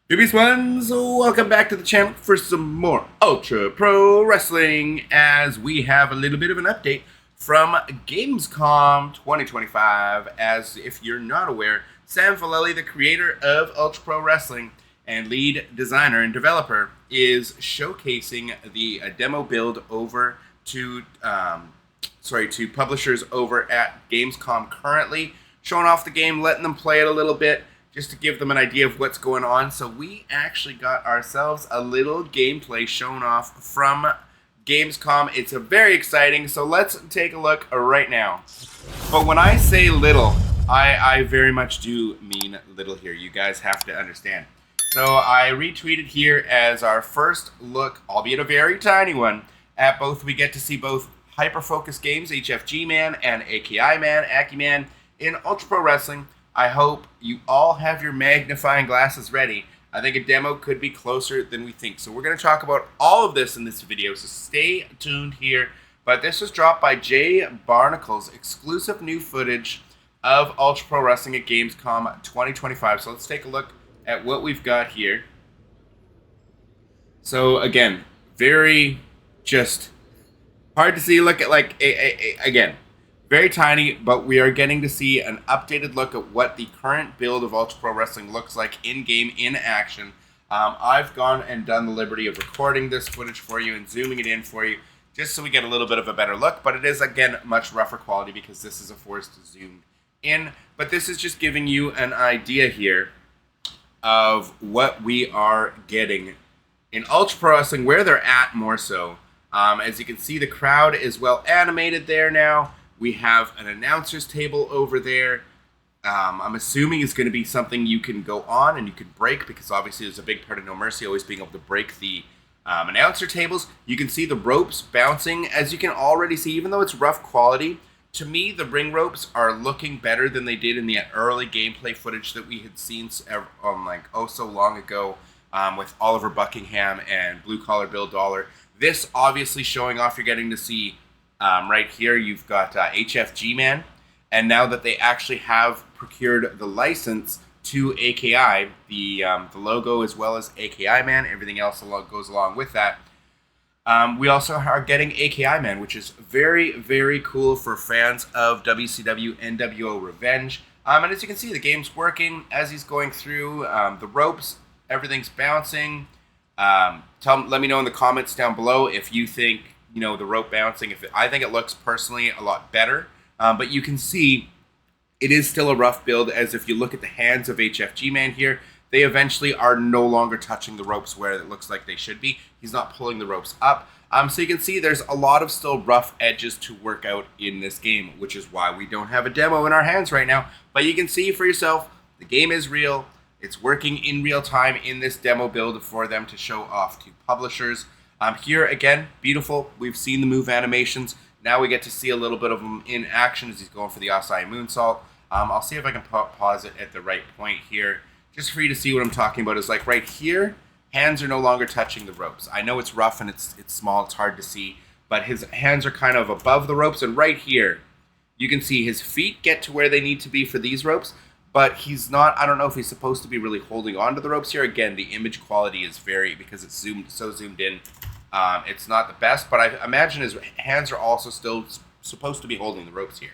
Babies ones, welcome back to the channel for some more Ultra Pro Wrestling as we have a little bit of an update from Gamescom 2025. As if you're not aware, Sam Vallely, the creator of Ultra Pro Wrestling and lead designer and developer, is showcasing the demo build over to publishers over at Gamescom currently, showing off the game, letting them play it a little bit, just to give them an idea of what's going on. So we actually got ourselves a little gameplay shown off from Gamescom. It's a very exciting, so let's take a look right now. But when I say little, I very much do mean little here. You guys have to understand. So I retweeted here as our first look, albeit a very tiny one, at both. We get to see both Hyper Focus Games, HFG Man, and AKI Man, Aki Man, in Ultra Pro Wrestling. I hope you all have your magnifying glasses ready. I think a demo could be closer than we think. So we're going to talk about all of this in this video, so stay tuned here. But this was dropped by Jay Barnacles, exclusive new footage of Ultra Pro Wrestling at Gamescom 2025. So let's take a look at what we've got here. So again, very just hard to see. Look at again. Very tiny, but we are getting to see an updated look at what the current build of Ultra Pro Wrestling looks like in-game, in action. I've gone and done the liberty of recording this footage for you and zooming it in for you, just so we get a little bit of a better look. But it is, again, much rougher quality because this is a forced zoom in. But this is just giving you an idea here of what we are getting in Ultra Pro Wrestling, where they're at more so. As you can see, the crowd is well animated there now. We have an announcer's table over there. I'm assuming it's going to be something you can go on and you can break, because obviously there's a big part of No Mercy always being able to break the announcer tables. You can see the ropes bouncing, as you can already see, even though it's rough quality. To me, the ring ropes are looking better than they did in the early gameplay footage that we had seen so long ago with Oliver Buckingham and Blue Collar Bill Dollar. This obviously showing off, you're getting to see right here, you've got HFG Man, and now that they actually have procured the license to AKI, the logo as well as AKI Man, everything else goes along with that. We also are getting AKI Man, which is very, very cool for fans of WCW NWO Revenge. And as you can see, the game's working as he's going through the ropes. Everything's bouncing. Let me know in the comments down below if you think, the rope bouncing. I think it looks personally a lot better, but you can see it is still a rough build, as if you look at the hands of HFG Man here, they eventually are no longer touching the ropes where it looks like they should be. He's not pulling the ropes up. So you can see there's a lot of still rough edges to work out in this game, which is why we don't have a demo in our hands right now. But you can see for yourself, the game is real. It's working in real time in this demo build for them to show off to publishers. Here, again, beautiful. We've seen the move animations. Now we get to see a little bit of them in action as he's going for the Asai Moonsault. I'll see if I can pause it at the right point here, just for you to see what I'm talking about. Is like right here, hands are no longer touching the ropes. I know it's rough and it's small, it's hard to see, but his hands are kind of above the ropes. And right here, you can see his feet get to where they need to be for these ropes, but he's not, I don't know if he's supposed to be really holding on to the ropes here. Again, the image quality is because it's zoomed in. It's not the best, but I imagine his hands are also still supposed to be holding the ropes here,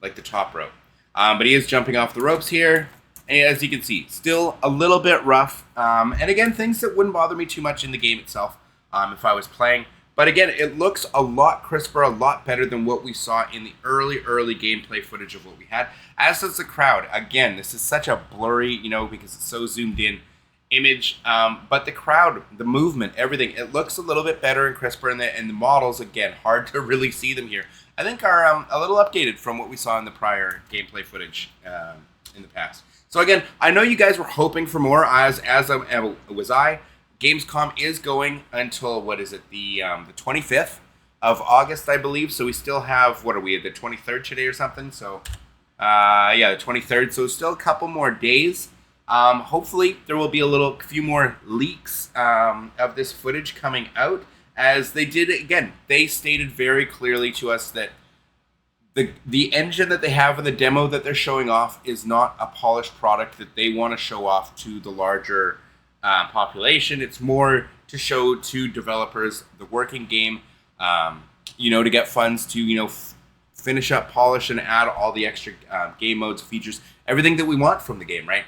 like the top rope. But he is jumping off the ropes here, and as you can see, still a little bit rough. And again, things that wouldn't bother me too much in the game itself if I was playing. But again, it looks a lot crisper, a lot better than what we saw in the early gameplay footage of what we had. As does the crowd. Again, this is such a blurry, because it's so zoomed in image, but the crowd, the movement, everything, it looks a little bit better and crisper, and the models, again, hard to really see them here, I think are a little updated from what we saw in the prior gameplay footage in the past. So again, I know you guys were hoping for more, as was I. Gamescom is going until, what is it, the 25th of August, I believe, so we still have, what are we, the 23rd today or something, so yeah, the 23rd, so still a couple more days. Hopefully there will be a few more leaks of this footage coming out, as they did, again, they stated very clearly to us that the engine that they have in the demo that they're showing off is not a polished product that they want to show off to the larger population. It's more to show to developers the working game, to get funds to, finish up, polish, and add all the extra game modes, features, everything that we want from the game, right?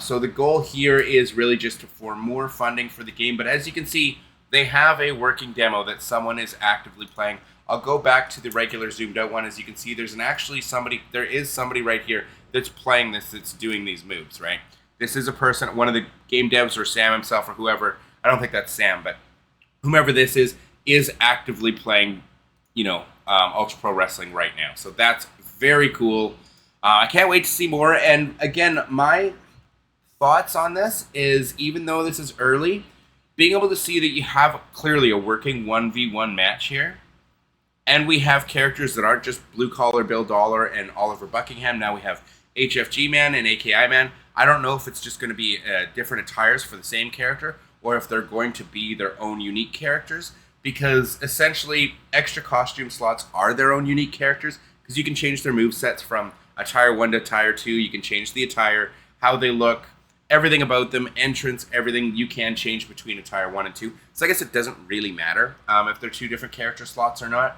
So the goal here is really just for more funding for the game. But as you can see, they have a working demo that someone is actively playing. I'll go back to the regular zoomed out one. As you can see, there is somebody right here that's playing this, that's doing these moves, right? This is a person, one of the game devs, or Sam himself, or whoever. I don't think that's Sam, but whomever this is actively playing, Ultra Pro Wrestling right now. So that's very cool. I can't wait to see more. And again, my thoughts on this is, even though this is early, being able to see that you have clearly a working 1v1 match here, and we have characters that aren't just Blue Collar Bill Dollar and Oliver Buckingham. Now we have HFG Man and AKI Man. I don't know if it's just going to be different attires for the same character, or if they're going to be their own unique characters, because essentially extra costume slots are their own unique characters, because you can change their movesets from attire 1 to attire 2. You can change the attire, how they look, everything about them, entrance, everything you can change between attire 1 and 2. So I guess it doesn't really matter if they're 2 different character slots or not.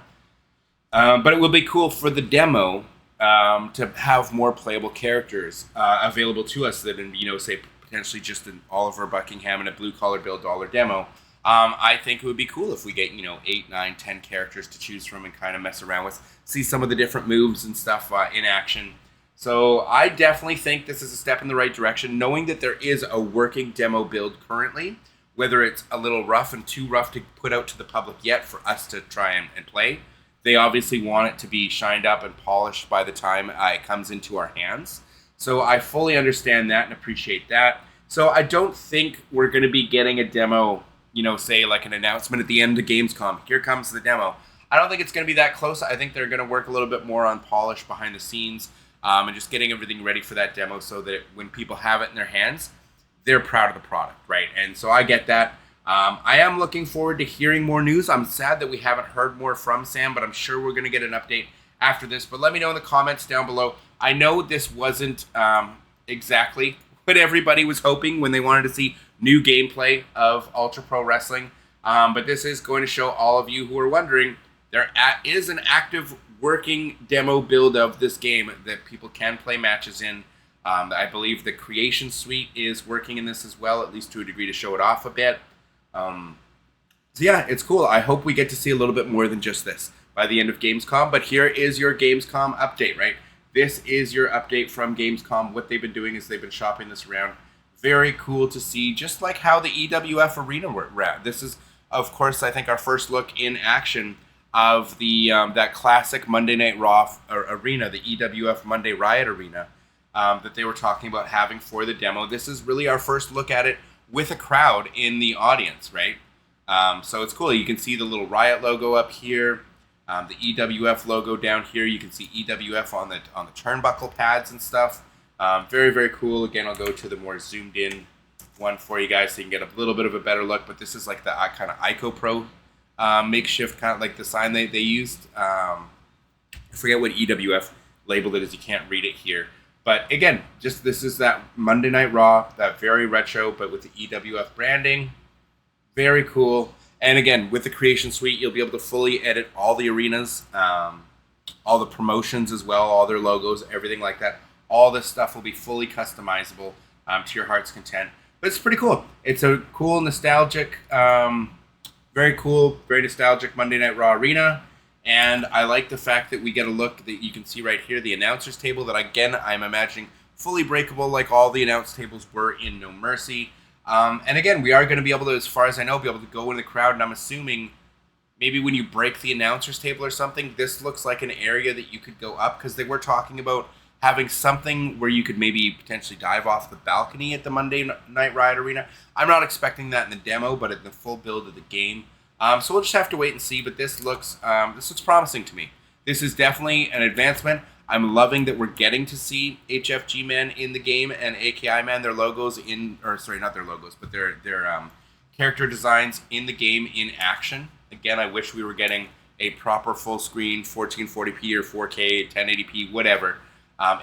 But it will be cool for the demo to have more playable characters available to us than, say, potentially just an Oliver Buckingham and a Blue Collar Bill Dollar demo. I think it would be cool if we get, 8, 9, 10 characters to choose from and kind of mess around with, see some of the different moves and stuff in action. So I definitely think this is a step in the right direction, knowing that there is a working demo build currently, whether it's a little rough and too rough to put out to the public yet for us to try and play. They obviously want it to be shined up and polished by the time it comes into our hands. So I fully understand that and appreciate that. So I don't think we're going to be getting a demo, say like an announcement at the end of Gamescom. Here comes the demo. I don't think it's going to be that close. I think they're going to work a little bit more on polish behind the scenes and just getting everything ready for that demo, so that when people have it in their hands, they're proud of the product, right? And so I get that. I am looking forward to hearing more news. I'm sad that we haven't heard more from Sam, but I'm sure we're going to get an update after this. But let me know in the comments down below. I know this wasn't exactly what everybody was hoping when they wanted to see new gameplay of Ultra Pro Wrestling. But this is going to show all of you who are wondering, there is an active working demo build of this game that people can play matches in. I believe the Creation Suite is working in this as well, at least to a degree, to show it off a bit. So yeah, it's cool. I hope we get to see a little bit more than just this by the end of Gamescom. But here is your Gamescom update, right? This is your update from Gamescom. What they've been doing is they've been shopping this around. Very cool to see, just like how the EWF Arena ran. This is, of course, I think our first look in action of the that classic Monday Night Raw arena, the EWF Monday Riot Arena, that they were talking about having for the demo. This is really our first look at it with a crowd in the audience, right? So it's cool. You can see the little Riot logo up here, the EWF logo down here. You can see EWF on the turnbuckle pads and stuff. Very, very cool. Again, I'll go to the more zoomed in one for you guys so you can get a little bit of a better look. But this is like the kind of Ico Pro makeshift, kind of like the sign they used. I forget what EWF labeled it as. You can't read it here. But again, just this is that Monday Night Raw, that very retro, but with the EWF branding. Very cool. And again, with the Creation Suite, you'll be able to fully edit all the arenas, all the promotions as well, all their logos, everything like that. All this stuff will be fully customizable to your heart's content. But it's pretty cool. It's a cool, nostalgic, very cool, very nostalgic Monday Night Raw arena. And I like the fact that we get a look that you can see right here, the announcer's table that, again, I'm imagining fully breakable like all the announce tables were in No Mercy. And again, we are going to be able to, as far as I know, be able to go in the crowd, and I'm assuming maybe when you break the announcer's table or something, this looks like an area that you could go up, because they were talking about having something where you could maybe potentially dive off the balcony at the Monday Night Riot Arena. I'm not expecting that in the demo, but in the full build of the game. So we'll just have to wait and see, but this looks promising to me. This is definitely an advancement. I'm loving that we're getting to see HFG Man in the game and AKI Man, their logos not their logos, but their character designs in the game in action. Again, I wish we were getting a proper full screen 1440p or 4K, 1080p, whatever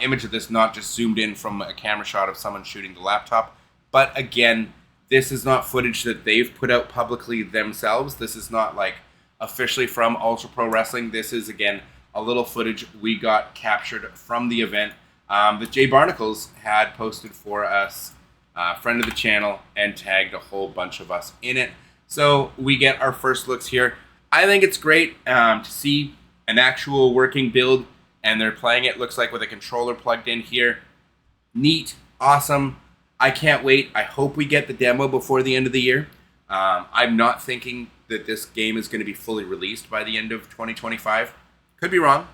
image of this, not just zoomed in from a camera shot of someone shooting the laptop. But again, This is not footage that they've put out publicly themselves. This is not like officially from Ultra Pro Wrestling. This is, again, a little footage we got captured from the event that Jay Barnacles had posted for us, friend of the channel, and tagged a whole bunch of us in it. So we get our first looks here. I think it's great to see an actual working build, and they're playing it, looks like, with a controller plugged in here. Neat, awesome. I can't wait. I hope we get the demo before the end of the year. I'm not thinking that this game is going to be fully released by the end of 2025. Could be wrong,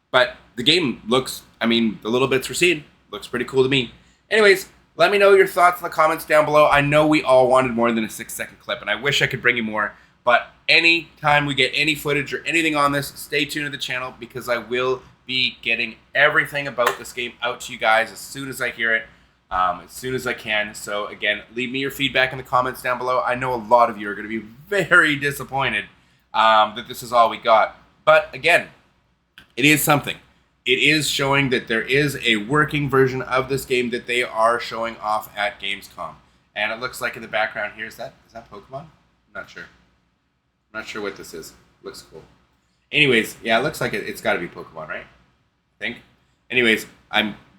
but the game looks, I mean, the little bits we're seeing, looks pretty cool to me. Anyways, let me know your thoughts in the comments down below. I know we all wanted more than a 6-second clip, and I wish I could bring you more, but anytime we get any footage or anything on this, stay tuned to the channel, because I will be getting everything about this game out to you guys as soon as I hear it, as soon as I can. So again, leave me your feedback in the comments down below. I know a lot of you are going to be very disappointed that this is all we got, but again, it is something. It is showing that there is a working version of this game that they are showing off at Gamescom. And it looks like in the background here, is that Pokemon? I'm not sure. I'm not sure what this is. Looks cool. Anyways, yeah, it looks like it's got to be Pokemon, right? I think. Anyways,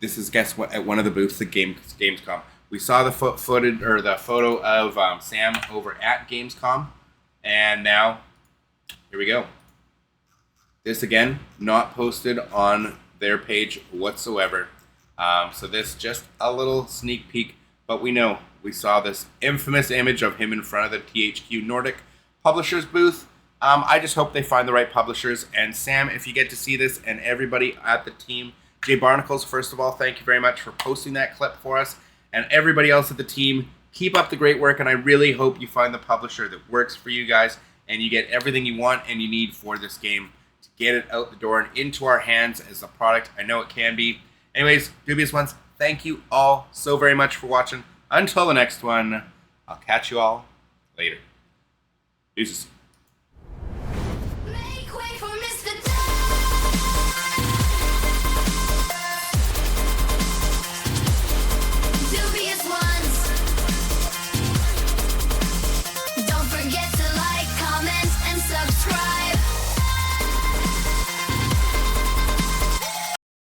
this is, guess what, at one of the booths at Gamescom. We saw the footage, or the photo of Sam over at Gamescom, and now here we go. This, again, not posted on their page whatsoever. So this just a little sneak peek, but we saw this infamous image of him in front of the THQ Nordic publishers booth. I just hope they find the right publishers. And Sam, if you get to see this, and everybody at the team, Jay Barnacles, first of all, thank you very much for posting that clip for us. And everybody else at the team, keep up the great work, and I really hope you find the publisher that works for you guys, and you get everything you want and you need for this game to get it out the door and into our hands as a product. I know it can be. Anyways, Dubious Ones, thank you all so very much for watching. Until the next one, I'll catch you all later. Deuces.